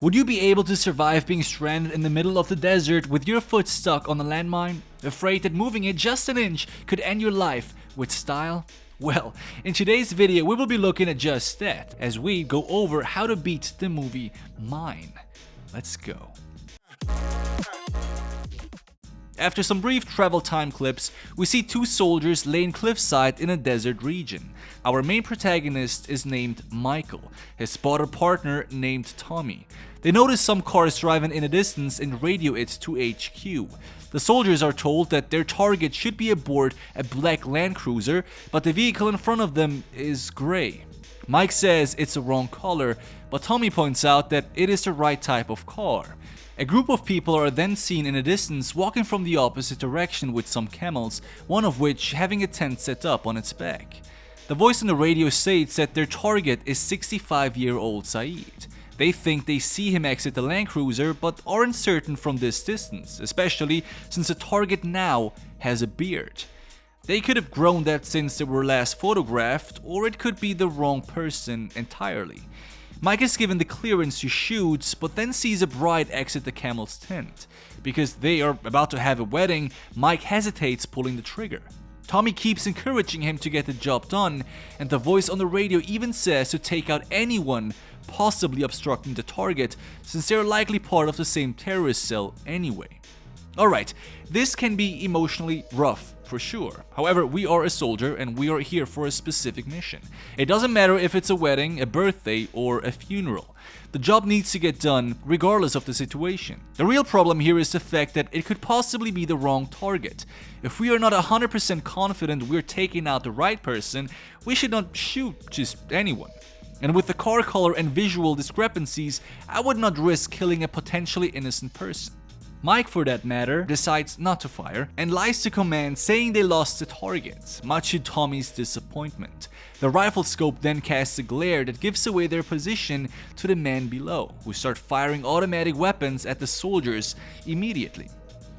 Would you be able to survive being stranded in the middle of the desert with your foot stuck on a landmine, afraid that moving it just an inch could end your life with style? Well, in today's video we will be looking at just that, as we go over how to beat the movie Mine. Let's go. After some brief travel time clips, we see two soldiers laying cliffside in a desert region. Our main protagonist is named Michael, his spotter partner named Tommy. They notice some cars driving in the distance and radio it to HQ. The soldiers are told that their target should be aboard a black Land Cruiser, but the vehicle in front of them is gray. Mike says it's the wrong color, but Tommy points out that it is the right type of car. A group of people are then seen in the distance walking from the opposite direction with some camels, one of which having a tent set up on its back. The voice on the radio states that their target is 65-year-old Saeed. They think they see him exit the Land Cruiser but aren't certain from this distance, especially since the target now has a beard. They could have grown that since they were last photographed, or it could be the wrong person entirely. Mike is given the clearance to shoot, but then sees a bride exit the camel's tent. Because they are about to have a wedding, Mike hesitates pulling the trigger. Tommy keeps encouraging him to get the job done, and the voice on the radio even says to take out anyone possibly obstructing the target, since they are likely part of the same terrorist cell anyway. Alright, this can be emotionally rough, for sure. However, we are a soldier and we are here for a specific mission. It doesn't matter if it's a wedding, a birthday, or a funeral. The job needs to get done regardless of the situation. The real problem here is the fact that it could possibly be the wrong target. If we are not 100% confident we're taking out the right person, we should not shoot just anyone. And with the car color and visual discrepancies, I would not risk killing a potentially innocent person. Mike, for that matter, decides not to fire and lies to command, saying they lost the target, much to Tommy's disappointment. The rifle scope then casts a glare that gives away their position to the men below, who start firing automatic weapons at the soldiers immediately.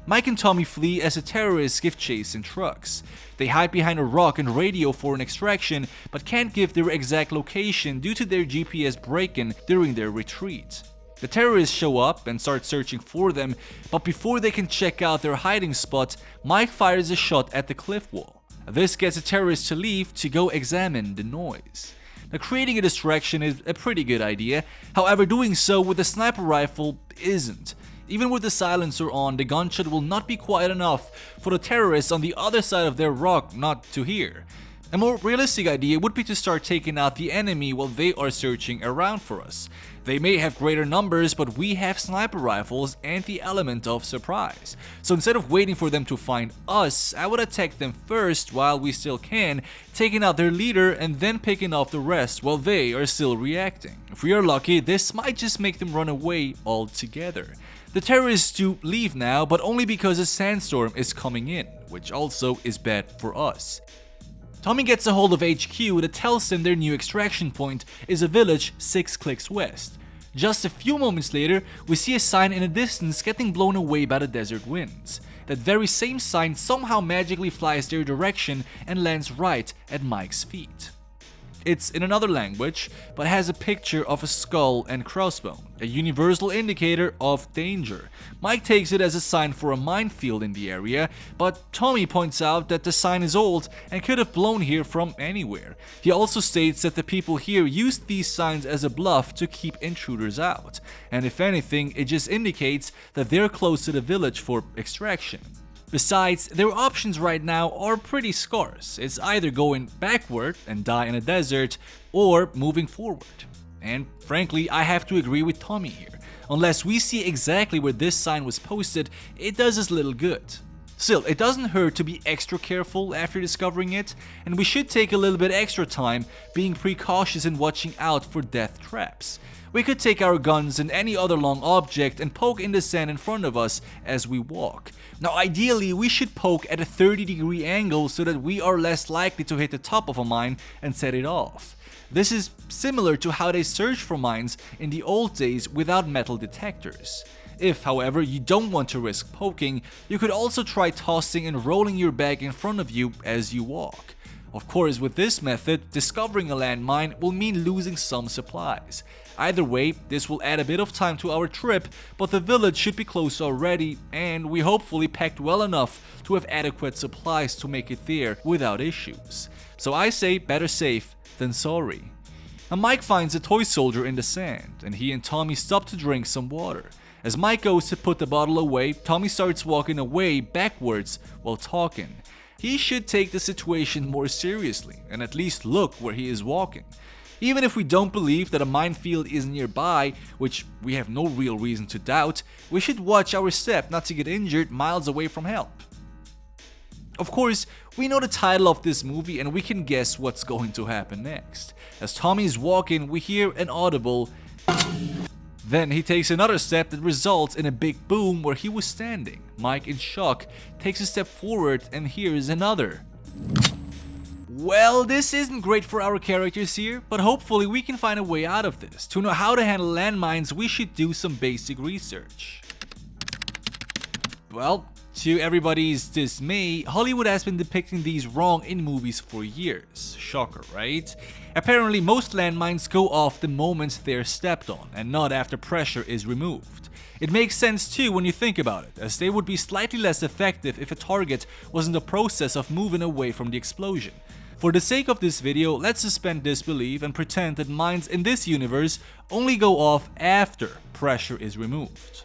Mike and Tommy flee as the terrorists give chase in trucks. They hide behind a rock and radio for an extraction, but can't give their exact location due to their GPS break-in during their retreat. The terrorists show up and start searching for them, but before they can check out their hiding spot, Mike fires a shot at the cliff wall. This gets the terrorists to leave to go examine the noise. Now, creating a distraction is a pretty good idea, however doing so with a sniper rifle isn't. Even with the silencer on, the gunshot will not be quiet enough for the terrorists on the other side of their rock not to hear. A more realistic idea would be to start taking out the enemy while they are searching around for us. They may have greater numbers, but we have sniper rifles and the element of surprise. So instead of waiting for them to find us, I would attack them first while we still can, taking out their leader and then picking off the rest while they are still reacting. If we are lucky, this might just make them run away altogether. The terrorists do leave now, but only because a sandstorm is coming in, which also is bad for us. Tommy gets a hold of HQ that tells them their new extraction point is a village 6 clicks west. Just a few moments later, we see a sign in the distance getting blown away by the desert winds. That very same sign somehow magically flies their direction and lands right at Mike's feet. It's in another language, but has a picture of a skull and crossbone, a universal indicator of danger. Mike takes it as a sign for a minefield in the area, but Tommy points out that the sign is old and could have blown here from anywhere. He also states that the people here used these signs as a bluff to keep intruders out, and if anything, it just indicates that they're close to the village for extraction. Besides, their options right now are pretty scarce. It's either going backward and die in a desert, or moving forward. And frankly, I have to agree with Tommy here. Unless we see exactly where this sign was posted, it does us little good. Still, it doesn't hurt to be extra careful after discovering it, and we should take a little bit extra time being precautious and watching out for death traps. We could take our guns and any other long object and poke in the sand in front of us as we walk. Now ideally we should poke at a 30-degree angle so that we are less likely to hit the top of a mine and set it off. This is similar to how they searched for mines in the old days without metal detectors. If, however, you don't want to risk poking, you could also try tossing and rolling your bag in front of you as you walk. Of course, with this method, discovering a landmine will mean losing some supplies. Either way, this will add a bit of time to our trip, but the village should be close already, and we hopefully packed well enough to have adequate supplies to make it there without issues. So I say better safe than sorry. Now Mike finds a toy soldier in the sand, and he and Tommy stop to drink some water. As Mike goes to put the bottle away, Tommy starts walking away backwards while talking. He should take the situation more seriously and at least look where he is walking. Even if we don't believe that a minefield is nearby, which we have no real reason to doubt, we should watch our step not to get injured miles away from help. Of course, we know the title of this movie and we can guess what's going to happen next. As Tommy is walking, we hear an audible. Then he takes another step that results in a big boom where he was standing. Mike, in shock, takes a step forward and hears another. Well, this isn't great for our characters here, but hopefully we can find a way out of this. To know how to handle landmines, we should do some basic research. Well, to everybody's dismay, Hollywood has been depicting these wrong in movies for years. Shocker, right? Apparently, most landmines go off the moment they're stepped on, and not after pressure is removed. It makes sense too when you think about it, as they would be slightly less effective if a target was in the process of moving away from the explosion. For the sake of this video, let's suspend disbelief and pretend that mines in this universe only go off after pressure is removed.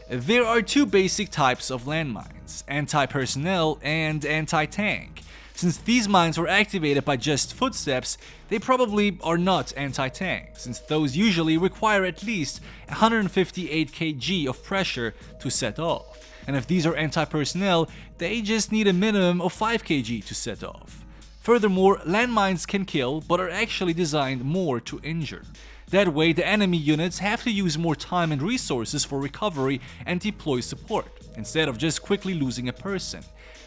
There are two basic types of landmines, anti-personnel and anti-tank. Since these mines were activated by just footsteps, they probably are not anti-tank, since those usually require at least 158 kg of pressure to set off. And if these are anti-personnel, they just need a minimum of 5 kg to set off. Furthermore, landmines can kill, but are actually designed more to injure. That way, the enemy units have to use more time and resources for recovery and deploy support, instead of just quickly losing a person.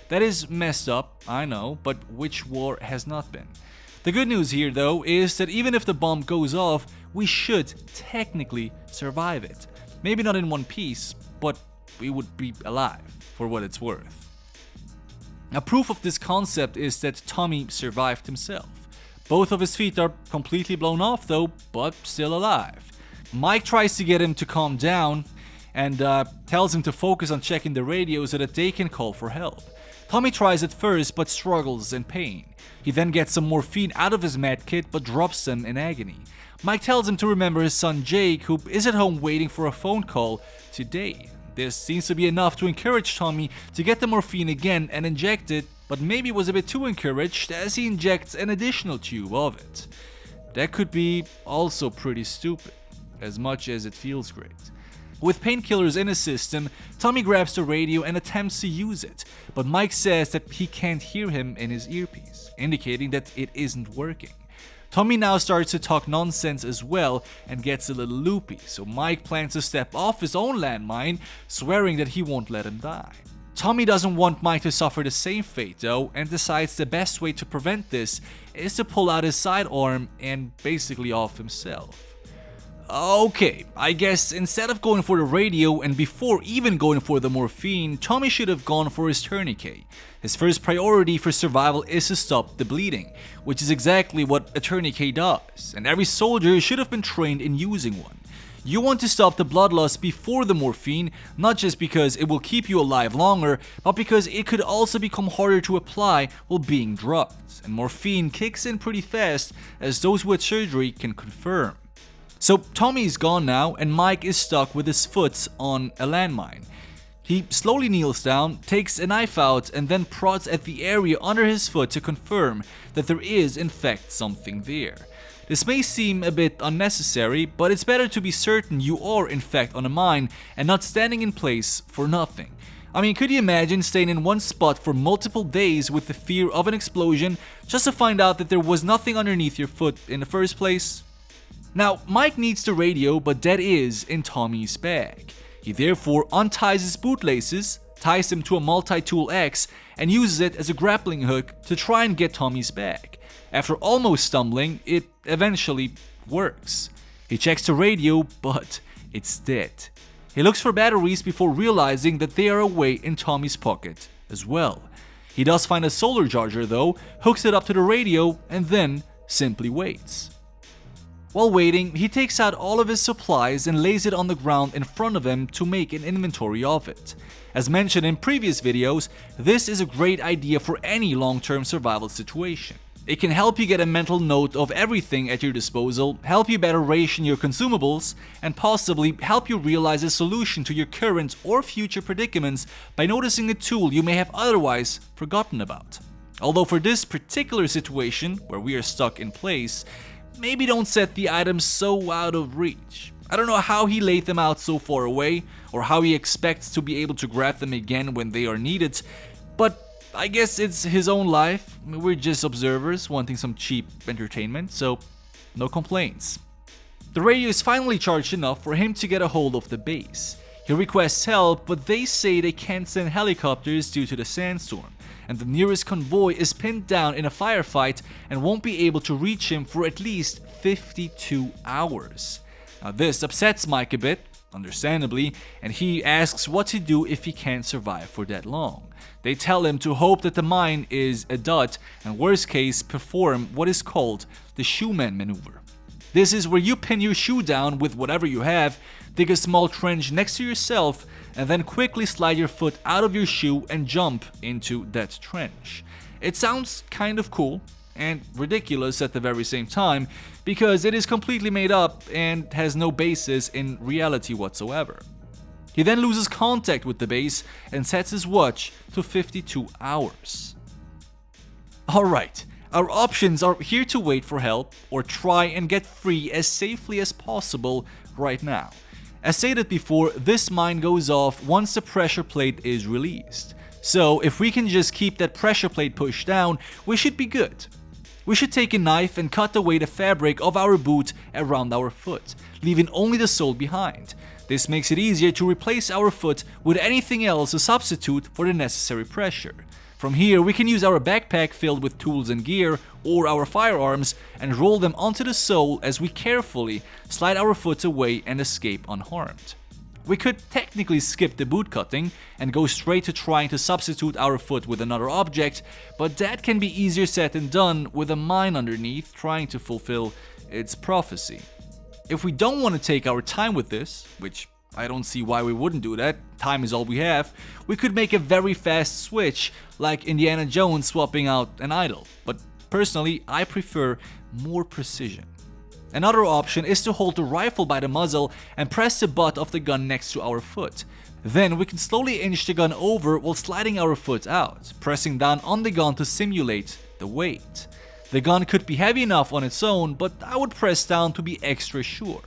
That is messed up, I know, but which war has not been? The good news here, though, is that even if the bomb goes off, we should technically survive it. Maybe not in one piece, but we would be alive, for what it's worth. A proof of this concept is that Tommy survived himself. Both of his feet are completely blown off though, but still alive. Mike tries to get him to calm down and tells him to focus on checking the radio so that they can call for help. Tommy tries at first but struggles in pain. He then gets some morphine out of his medkit but drops them in agony. Mike tells him to remember his son Jake, who is at home waiting for a phone call today. This seems to be enough to encourage Tommy to get the morphine again and inject it, but maybe was a bit too encouraged as he injects an additional tube of it. That could be also pretty stupid, as much as it feels great. With painkillers in his system, Tommy grabs the radio and attempts to use it, but Mike says that he can't hear him in his earpiece, indicating that it isn't working. Tommy now starts to talk nonsense as well and gets a little loopy, so Mike plans to step off his own landmine, swearing that he won't let him die. Tommy doesn't want Mike to suffer the same fate though, and decides the best way to prevent this is to pull out his sidearm and basically off himself. Okay, I guess instead of going for the radio and before even going for the morphine, Tommy should have gone for his tourniquet. His first priority for survival is to stop the bleeding, which is exactly what a tourniquet does, and every soldier should have been trained in using one. You want to stop the blood loss before the morphine, not just because it will keep you alive longer, but because it could also become harder to apply while being drugged, and morphine kicks in pretty fast, as those who had surgery can confirm. So Tommy is gone now, and Mike is stuck with his foot on a landmine. He slowly kneels down, takes a knife out, and then prods at the area under his foot to confirm that there is in fact something there. This may seem a bit unnecessary, but it's better to be certain you are in fact on a mine and not standing in place for nothing. I mean, could you imagine staying in one spot for multiple days with the fear of an explosion just to find out that there was nothing underneath your foot in the first place? Now, Mike needs the radio, but that is in Tommy's bag. He therefore unties his bootlaces, ties them to a multi-tool axe, and uses it as a grappling hook to try and get Tommy's bag. After almost stumbling, it eventually works. He checks the radio, but it's dead. He looks for batteries before realizing that they are away in Tommy's pocket as well. He does find a solar charger though, hooks it up to the radio, and then simply waits. While waiting, he takes out all of his supplies and lays it on the ground in front of him to make an inventory of it. As mentioned in previous videos, this is a great idea for any long-term survival situation. It can help you get a mental note of everything at your disposal, help you better ration your consumables, and possibly help you realize a solution to your current or future predicaments by noticing a tool you may have otherwise forgotten about. Although for this particular situation, where we are stuck in place, maybe don't set the items so out of reach. I don't know how he laid them out so far away, or how he expects to be able to grab them again when they are needed, but I guess it's his own life. We're just observers wanting some cheap entertainment, so no complaints. The radio is finally charged enough for him to get a hold of the base. He requests help, but they say they can't send helicopters due to the sandstorm, and the nearest convoy is pinned down in a firefight and won't be able to reach him for at least 52 hours. Now this upsets Mike a bit, understandably, and he asks what to do if he can't survive for that long. They tell him to hope that the mine is a dud, and worst case, perform what is called the shoeman maneuver. This is where you pin your shoe down with whatever you have, dig a small trench next to yourself, and then quickly slide your foot out of your shoe and jump into that trench. It sounds kind of cool and ridiculous at the very same time, because it is completely made up and has no basis in reality whatsoever. He then loses contact with the base and sets his watch to 52 hours. Alright, our options are here to wait for help or try and get free as safely as possible right now. As stated before, this mine goes off once the pressure plate is released. So if we can just keep that pressure plate pushed down, we should be good. We should take a knife and cut away the fabric of our boot around our foot, leaving only the sole behind. This makes it easier to replace our foot with anything else to substitute for the necessary pressure. From here, we can use our backpack filled with tools and gear, or our firearms, and roll them onto the sole as we carefully slide our foot away and escape unharmed. We could technically skip the boot cutting and go straight to trying to substitute our foot with another object, but that can be easier said than done with a mine underneath trying to fulfill its prophecy. If we don't want to take our time with this, which I don't see why we wouldn't do that, time is all we have, we could make a very fast switch like Indiana Jones swapping out an idol, but personally I prefer more precision. Another option is to hold the rifle by the muzzle and press the butt of the gun next to our foot. Then we can slowly inch the gun over while sliding our foot out, pressing down on the gun to simulate the weight. The gun could be heavy enough on its own, but I would press down to be extra sure.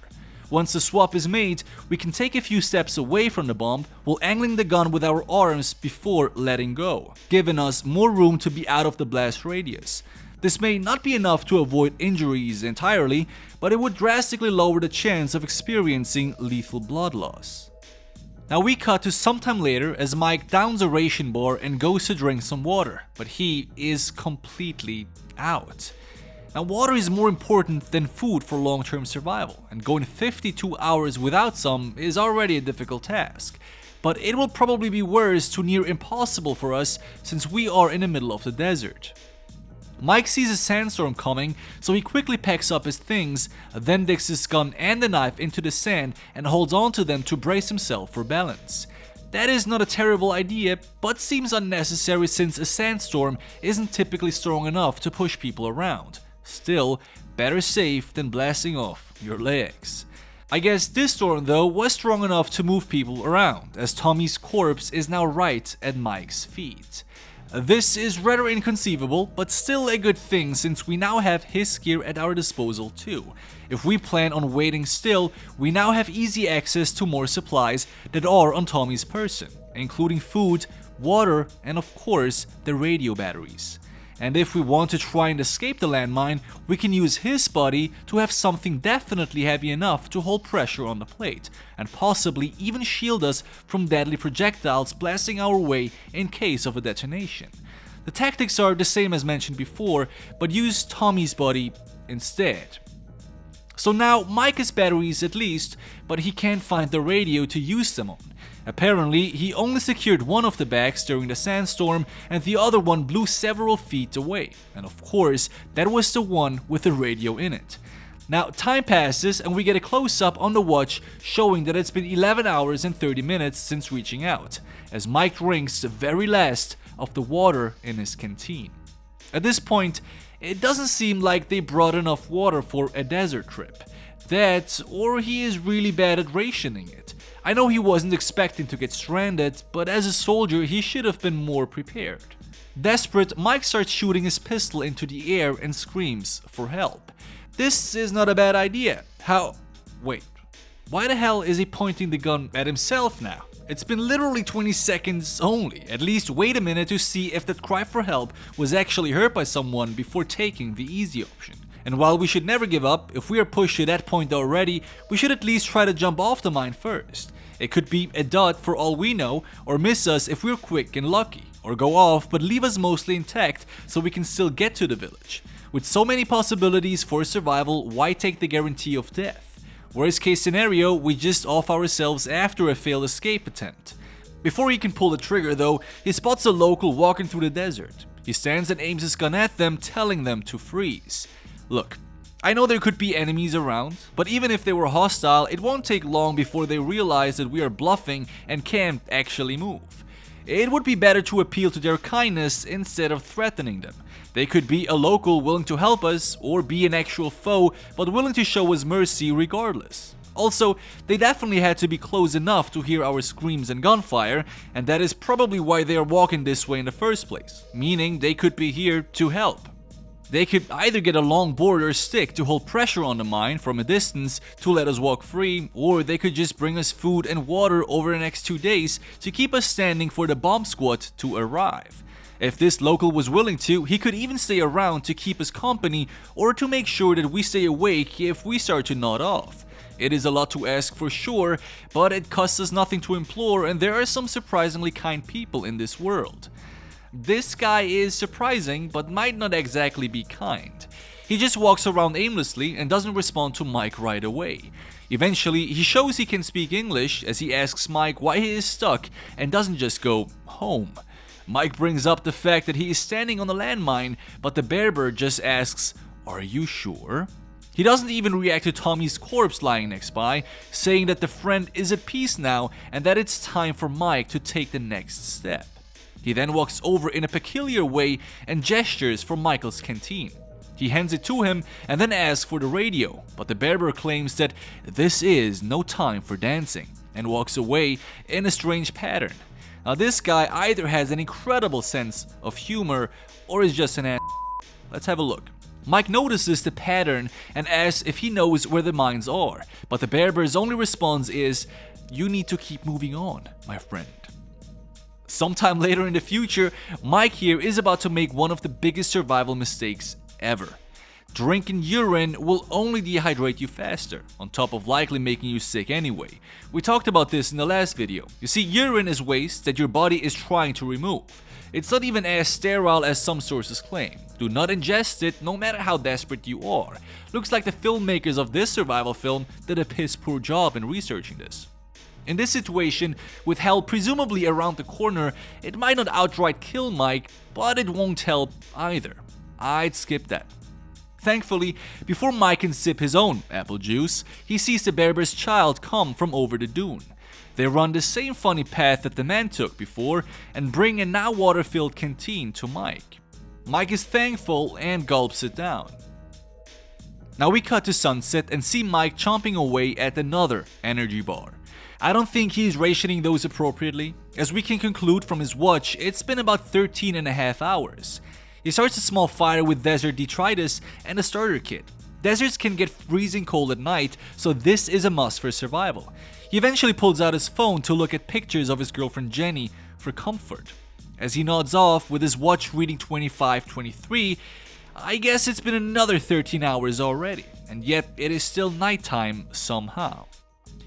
Once the swap is made, we can take a few steps away from the bomb while angling the gun with our arms before letting go, giving us more room to be out of the blast radius. This may not be enough to avoid injuries entirely, but it would drastically lower the chance of experiencing lethal blood loss. Now we cut to sometime later as Mike downs a ration bar and goes to drink some water, but he is completely out. Now water is more important than food for long-term survival, and going 52 hours without some is already a difficult task. But it will probably be worse to near impossible for us since we are in the middle of the desert. Mike sees a sandstorm coming, so he quickly packs up his things, then digs his gun and the knife into the sand and holds onto them to brace himself for balance. That is not a terrible idea, but seems unnecessary since a sandstorm isn't typically strong enough to push people around. Still, better safe than blasting off your legs. I guess this storm though was strong enough to move people around, as Tommy's corpse is now right at Mike's feet. This is rather inconceivable, but still a good thing since we now have his gear at our disposal too. If we plan on waiting still, we now have easy access to more supplies that are on Tommy's person, including food, water, and of course the radio batteries. And if we want to try and escape the landmine, we can use his body to have something definitely heavy enough to hold pressure on the plate, and possibly even shield us from deadly projectiles blasting our way in case of a detonation. The tactics are the same as mentioned before, but use Tommy's body instead. So now Mike has batteries at least, but he can't find the radio to use them on. Apparently, he only secured one of the bags during the sandstorm and the other one blew several feet away. And of course, that was the one with the radio in it. Now, time passes and we get a close-up on the watch showing that it's been 11 hours and 30 minutes since reaching out, as Mike drinks the very last of the water in his canteen. At this point, it doesn't seem like they brought enough water for a desert trip. That, or he is really bad at rationing it. I know he wasn't expecting to get stranded, but as a soldier he should have been more prepared. Desperate, Mike starts shooting his pistol into the air and screams for help. This is not a bad idea. Wait, why the hell is he pointing the gun at himself now? It's been literally 20 seconds only. At least wait a minute to see if that cry for help was actually heard by someone before taking the easy option. And while we should never give up, if we are pushed to that point already, we should at least try to jump off the mine first. It could be a dot for all we know, or miss us if we're quick and lucky, or go off but leave us mostly intact so we can still get to the village. With so many possibilities for survival, why take the guarantee of death? Worst case scenario, we just off ourselves after a failed escape attempt. Before he can pull the trigger though, he spots a local walking through the desert. He stands and aims his gun at them, telling them to freeze. Look, I know there could be enemies around, but even if they were hostile, it won't take long before they realize that we are bluffing and can't actually move. It would be better to appeal to their kindness instead of threatening them. They could be a local willing to help us, or be an actual foe but willing to show us mercy regardless. Also, they definitely had to be close enough to hear our screams and gunfire, and that is probably why they are walking this way in the first place, meaning they could be here to help. They could either get a long board or stick to hold pressure on the mine from a distance to let us walk free, or they could just bring us food and water over the next 2 days to keep us standing for the bomb squad to arrive. If this local was willing to, he could even stay around to keep us company or to make sure that we stay awake if we start to nod off. It is a lot to ask for sure, but it costs us nothing to implore, and there are some surprisingly kind people in this world. This guy is surprising, but might not exactly be kind. He just walks around aimlessly and doesn't respond to Mike right away. Eventually, he shows he can speak English as he asks Mike why he is stuck and doesn't just go home. Mike brings up the fact that he is standing on a landmine, but the barber just asks, "Are you sure?" He doesn't even react to Tommy's corpse lying next by, saying that the friend is at peace now and that it's time for Mike to take the next step. He then walks over in a peculiar way and gestures for Michael's canteen. He hands it to him and then asks for the radio, but the barber claims that this is no time for dancing and walks away in a strange pattern. Now this guy either has an incredible sense of humor or is just an ass. Let's have a look. Mike notices the pattern and asks if he knows where the mines are, but the barber's only response is, "You need to keep moving on, my friend." Sometime later in the future, Mike here is about to make one of the biggest survival mistakes ever. Drinking urine will only dehydrate you faster, on top of likely making you sick anyway. We talked about this in the last video. You see, urine is waste that your body is trying to remove. It's not even as sterile as some sources claim. Do not ingest it, no matter how desperate you are. Looks like the filmmakers of this survival film did a piss poor job in researching this. In this situation, with hell presumably around the corner, it might not outright kill Mike, but it won't help either. I'd skip that. Thankfully, before Mike can sip his own apple juice, he sees the barber's child come from over the dune. They run the same funny path that the man took before and bring a now water-filled canteen to Mike. Mike is thankful and gulps it down. Now we cut to sunset and see Mike chomping away at another energy bar. I don't think he's rationing those appropriately. As we can conclude from his watch, it's been about 13.5 hours. He starts a small fire with desert detritus and a starter kit. Deserts can get freezing cold at night, so this is a must for survival. He eventually pulls out his phone to look at pictures of his girlfriend Jenny for comfort. As he nods off with his watch reading 25:23, I guess it's been another 13 hours already, and yet it is still nighttime somehow.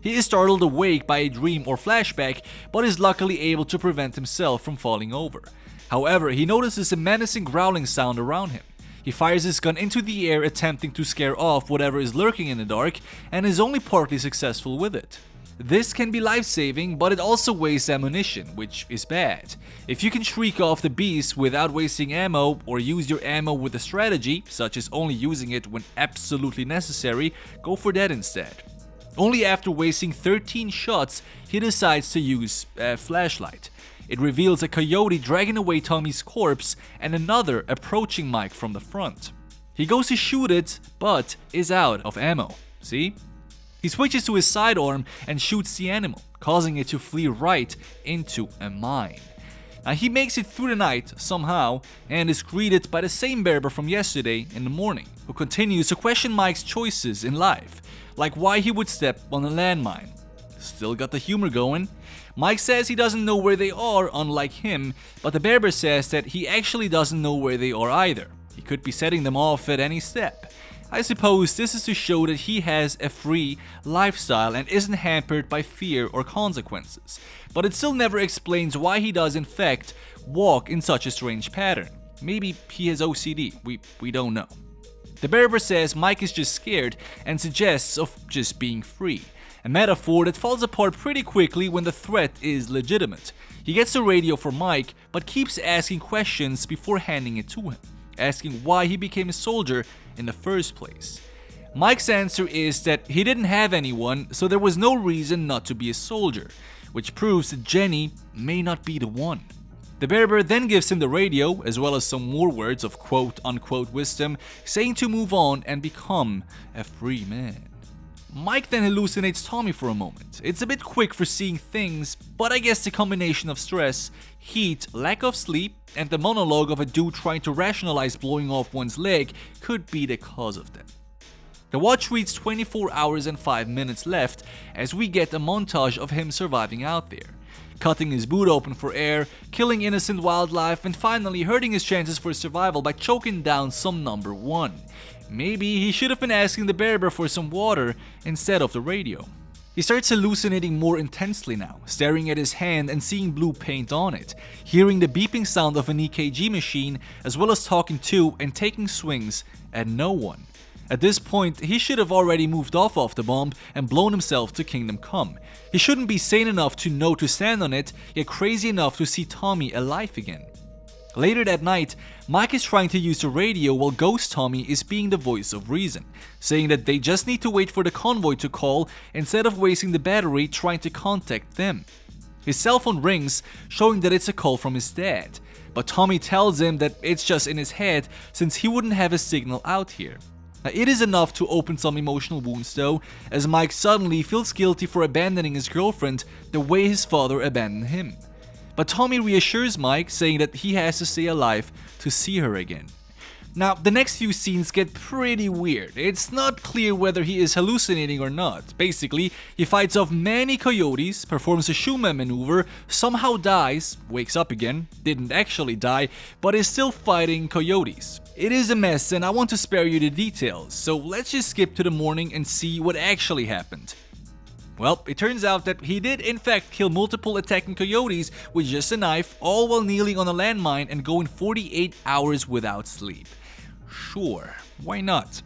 He is startled awake by a dream or flashback, but is luckily able to prevent himself from falling over. However, he notices a menacing growling sound around him. He fires his gun into the air attempting to scare off whatever is lurking in the dark and is only partly successful with it. This can be life-saving, but it also wastes ammunition, which is bad. If you can shriek off the beast without wasting ammo or use your ammo with a strategy, such as only using it when absolutely necessary, go for that instead. Only after wasting 13 shots, he decides to use a flashlight. It reveals a coyote dragging away Tommy's corpse and another approaching Mike from the front. He goes to shoot it, but is out of ammo. See? He switches to his sidearm and shoots the animal, causing it to flee right into a mine. Now he makes it through the night somehow and is greeted by the same barber from yesterday in the morning, who continues to question Mike's choices in life, like why he would step on a landmine. Still got the humor going. Mike says he doesn't know where they are, unlike him, but the barber says that he actually doesn't know where they are either. He could be setting them off at any step. I suppose this is to show that he has a free lifestyle and isn't hampered by fear or consequences, but it still never explains why he does in fact walk in such a strange pattern. Maybe he has OCD, we don't know. The barber says Mike is just scared and suggests of just being free, a metaphor that falls apart pretty quickly when the threat is legitimate. He gets the radio for Mike, but keeps asking questions before handing it to him, asking why he became a soldier in the first place. Mike's answer is that he didn't have anyone, so there was no reason not to be a soldier, which proves that Jenny may not be the one. The barber then gives him the radio, as well as some more words of quote-unquote wisdom, saying to move on and become a free man. Mike then hallucinates Tommy for a moment. It's a bit quick for seeing things, but I guess the combination of stress, heat, lack of sleep, and the monologue of a dude trying to rationalize blowing off one's leg could be the cause of them. The watch reads 24 hours and 5 minutes left as we get a montage of him surviving out there, cutting his boot open for air, killing innocent wildlife, and finally hurting his chances for survival by choking down some number one. Maybe he should have been asking the barber for some water instead of the radio. He starts hallucinating more intensely now, staring at his hand and seeing blue paint on it, hearing the beeping sound of an EKG machine, as well as talking to and taking swings at no one. At this point, he should have already moved off the bomb and blown himself to Kingdom Come. He shouldn't be sane enough to know to stand on it, yet crazy enough to see Tommy alive again. Later that night, Mike is trying to use the radio while Ghost Tommy is being the voice of reason, saying that they just need to wait for the convoy to call instead of wasting the battery trying to contact them. His cell phone rings, showing that it's a call from his dad, but Tommy tells him that it's just in his head since he wouldn't have a signal out here. Now, it is enough to open some emotional wounds though, as Mike suddenly feels guilty for abandoning his girlfriend the way his father abandoned him. But Tommy reassures Mike, saying that he has to stay alive to see her again. Now, the next few scenes get pretty weird. It's not clear whether he is hallucinating or not. Basically, he fights off many coyotes, performs a Schumann maneuver, somehow dies, wakes up again, didn't actually die, but is still fighting coyotes. It is a mess and I want to spare you the details, so let's just skip to the morning and see what actually happened. Well, it turns out that he did in fact kill multiple attacking coyotes with just a knife, all while kneeling on a landmine and going 48 hours without sleep. Sure, why not?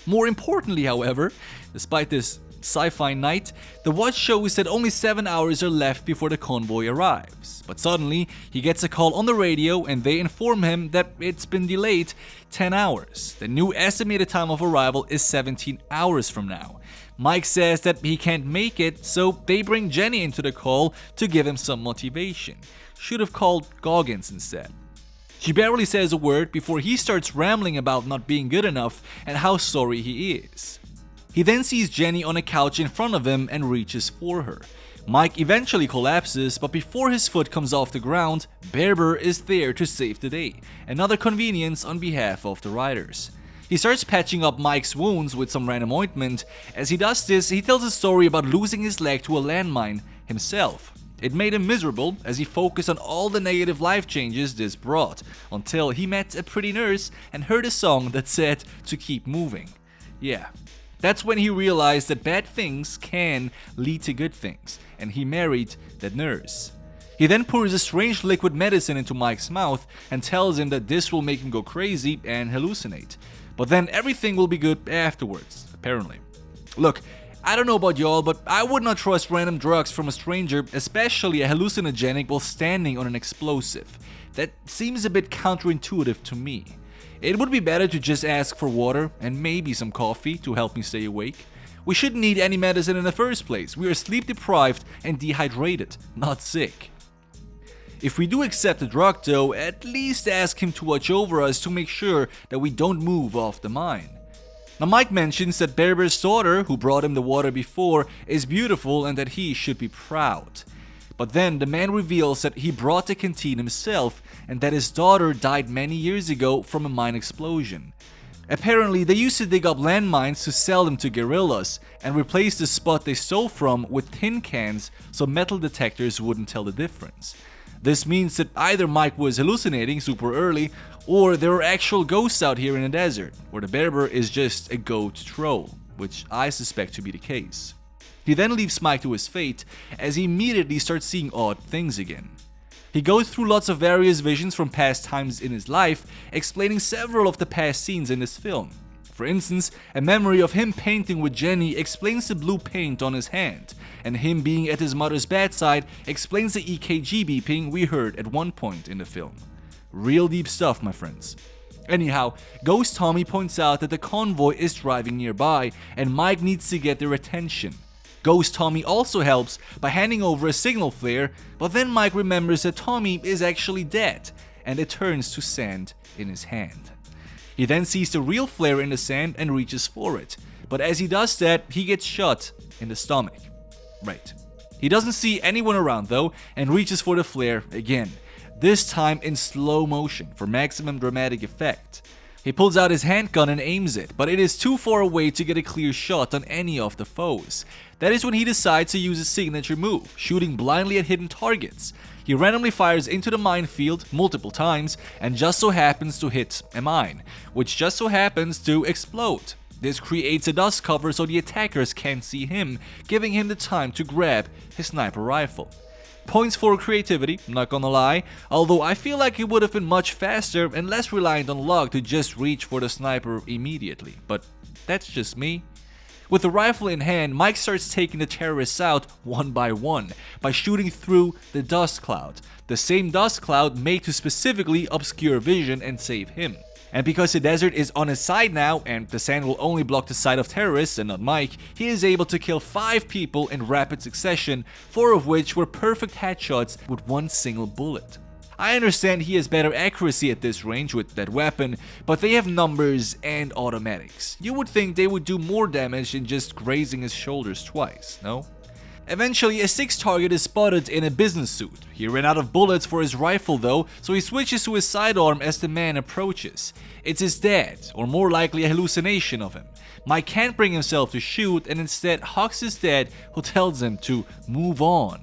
More importantly, however, despite this sci-fi night, the watch shows that only 7 hours are left before the convoy arrives. But suddenly, he gets a call on the radio and they inform him that it's been delayed 10 hours. The new estimated time of arrival is 17 hours from now. Mike says that he can't make it, so they bring Jenny into the call to give him some motivation. Should have called Goggins instead. She barely says a word before he starts rambling about not being good enough and how sorry he is. He then sees Jenny on a couch in front of him and reaches for her. Mike eventually collapses, but before his foot comes off the ground, Barber is there to save the day, another convenience on behalf of the riders. He starts patching up Mike's wounds with some random ointment. As he does this, he tells a story about losing his leg to a landmine himself. It made him miserable as he focused on all the negative life changes this brought, until he met a pretty nurse and heard a song that said to keep moving. Yeah, that's when he realized that bad things can lead to good things, and he married that nurse. He then pours a strange liquid medicine into Mike's mouth and tells him that this will make him go crazy and hallucinate. But then everything will be good afterwards, apparently. Look, I don't know about y'all, but I would not trust random drugs from a stranger, especially a hallucinogenic while standing on an explosive. That seems a bit counterintuitive to me. It would be better to just ask for water and maybe some coffee to help me stay awake. We shouldn't need any medicine in the first place. We are sleep deprived and dehydrated, not sick. If we do accept the drug though, at least ask him to watch over us to make sure that we don't move off the mine. Now Mike mentions that Barber's daughter, who brought him the water before, is beautiful and that he should be proud. But then the man reveals that he brought the canteen himself and that his daughter died many years ago from a mine explosion. Apparently they used to dig up landmines to sell them to guerrillas and replace the spot they stole from with tin cans so metal detectors wouldn't tell the difference. This means that either Mike was hallucinating super early, or there are actual ghosts out here in the desert, or the Barber is just a goat troll, which I suspect to be the case. He then leaves Mike to his fate, as he immediately starts seeing odd things again. He goes through lots of various visions from past times in his life, explaining several of the past scenes in this film. For instance, a memory of him painting with Jenny explains the blue paint on his hand, and him being at his mother's bedside explains the EKG beeping we heard at one point in the film. Real deep stuff, my friends. Anyhow, Ghost Tommy points out that the convoy is driving nearby and Mike needs to get their attention. Ghost Tommy also helps by handing over a signal flare, but then Mike remembers that Tommy is actually dead, and it turns to sand in his hand. He then sees the real flare in the sand and reaches for it, but as he does that, he gets shot in the stomach. Right. He doesn't see anyone around though, and reaches for the flare again, this time in slow motion for maximum dramatic effect. He pulls out his handgun and aims it, but it is too far away to get a clear shot on any of the foes. That is when he decides to use his signature move, shooting blindly at hidden targets. He randomly fires into the minefield multiple times and just so happens to hit a mine, which just so happens to explode. This creates a dust cover so the attackers can't see him, giving him the time to grab his sniper rifle. Points for creativity, not gonna lie, although I feel like it would have been much faster and less reliant on luck to just reach for the sniper immediately, but that's just me. With the rifle in hand, Mike starts taking the terrorists out one by one by shooting through the dust cloud, the same dust cloud made to specifically obscure vision and save him. And because the desert is on his side now and the sand will only block the sight of terrorists and not Mike, he is able to kill 5 people in rapid succession, 4 of which were perfect headshots with one single bullet. I understand he has better accuracy at this range with that weapon, but they have numbers and automatics. You would think they would do more damage than just grazing his shoulders twice, no? Eventually, a 6th target is spotted in a business suit. He ran out of bullets for his rifle though, so he switches to his sidearm as the man approaches. It's his dad, or more likely a hallucination of him. Mike can't bring himself to shoot and instead hugs his dad, who tells him to move on.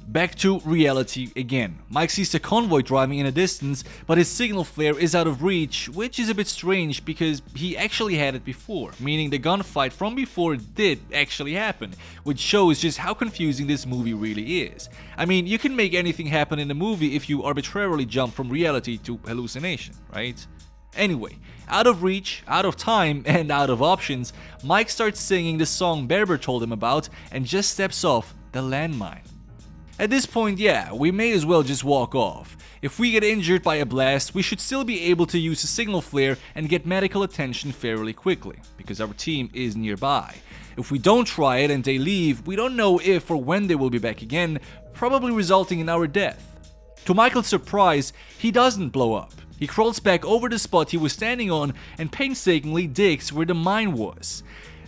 Back to reality again. Mike sees the convoy driving in the distance, but his signal flare is out of reach, which is a bit strange because he actually had it before, meaning the gunfight from before did actually happen, which shows just how confusing this movie really is. I mean, you can make anything happen in a movie if you arbitrarily jump from reality to hallucination, right? Anyway, out of reach, out of time, and out of options, Mike starts singing the song Barber told him about and just steps off the landmine. At this point, yeah, we may as well just walk off. If we get injured by a blast, we should still be able to use a signal flare and get medical attention fairly quickly, because our team is nearby. If we don't try it and they leave, we don't know if or when they will be back again, probably resulting in our death. To Michael's surprise, he doesn't blow up. He crawls back over the spot he was standing on and painstakingly digs where the mine was.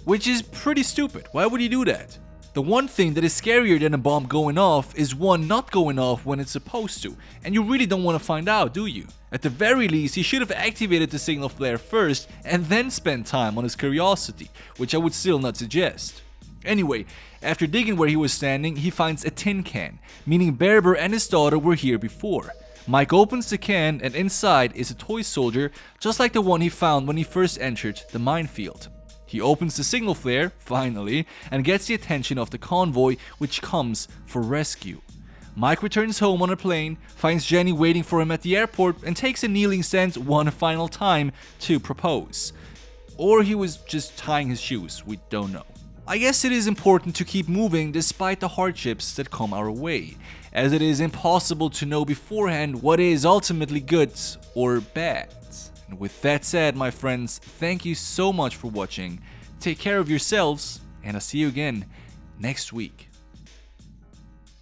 Which is pretty stupid. Why would he do that? The one thing that is scarier than a bomb going off is one not going off when it's supposed to, and you really don't want to find out, do you? At the very least, he should have activated the signal flare first and then spent time on his curiosity, which I would still not suggest. Anyway, after digging where he was standing, he finds a tin can, meaning Barber and his daughter were here before. Mike opens the can and inside is a toy soldier, just like the one he found when he first entered the minefield. He opens the signal flare, finally, and gets the attention of the convoy, which comes for rescue. Mike returns home on a plane, finds Jenny waiting for him at the airport, and takes a kneeling stance one final time to propose. Or he was just tying his shoes, we don't know. I guess it is important to keep moving despite the hardships that come our way, as it is impossible to know beforehand what is ultimately good or bad. And with that said, my friends, thank you so much for watching, take care of yourselves, and I'll see you again next week.